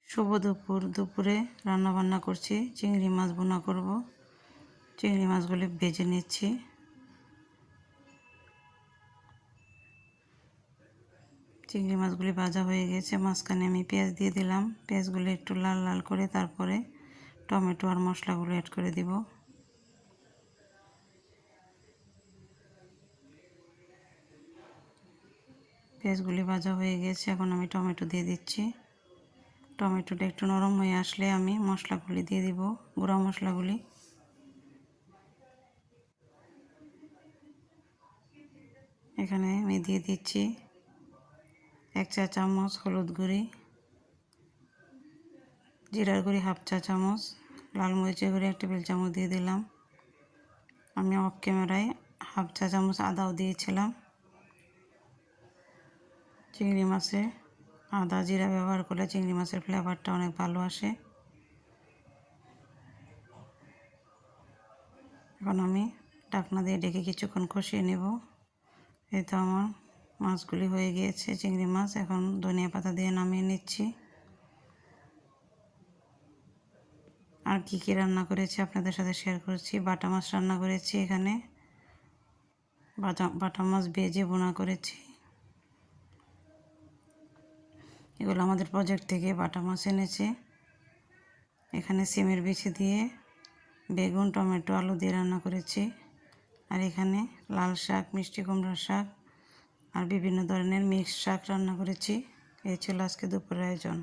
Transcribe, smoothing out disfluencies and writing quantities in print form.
শুভ দুপুর। দুপুরে রান্না বান্না করছি, চিংড়ি মাছ ভুনা করব। চিংড়ি মাছগুলি ভেজে নিচ্ছি। চিংড়ি মাছগুলি ভাজা হয়ে গেছে, মাঝখানে আমি পেঁয়াজ দিয়ে দিলাম। পেঁয়াজগুলি একটু লাল লাল করে তারপরে টমেটো আর মশলাগুলো অ্যাড করে দিব। পেঁয়াজগুলি ভাজা হয়ে গেছে, এখন আমি টমেটো দিয়ে দিচ্ছি। টমেটোটা একটু নরম হয়ে আসলে আমি মশলাগুলি দিয়ে দিব, গুঁড়া মশলাগুলি। এখানে আমি দিয়ে দিচ্ছি 1 চা চামচ হলুদ গুঁড়ি, জিরার গুঁড়ি 1/2 চা চামচ, লাল মরিচের গুঁড়ি 1 টেবিল চামচ দিয়ে দিলাম। আমি অফ ক্যামেরায় 1/2 চা চামচ আদাও দিয়েছিলাম। চিংড়ি মাছে আদা জিরা ব্যবহার করলে চিংড়ি মাছের ফ্লেভারটা অনেক ভালো আসে। এখন আমি ঢাকনা দিয়ে ঢেকে কিছুক্ষণ কষিয়ে নেব। এই তো আমার মাছগুলি হয়ে গিয়েছে, চিংড়ি মাছ। এখন ধনিয়া পাতা দিয়ে নামিয়ে নিচ্ছি। আর কি কি রান্না করেছি আপনাদের সাথে শেয়ার করছি। বাটা মাছ রান্না করেছি, এখানে বাটা মাছ ভেজে ভুনা করেছি। এগুলো আমাদের প্রজেক্ট থেকে বাটা মাছ এনেছে। এখানে সিমের বিচি দিয়ে বেগুন টমেটো আলু দিয়ে রান্না করেছি। আর এখানে লাল শাক, মিষ্টি কুমড়ার শাক আর বিভিন্ন ধরনের মিক্স শাক রান্না করেছি। এই ছিল আজকে দুপুরের আয়োজন।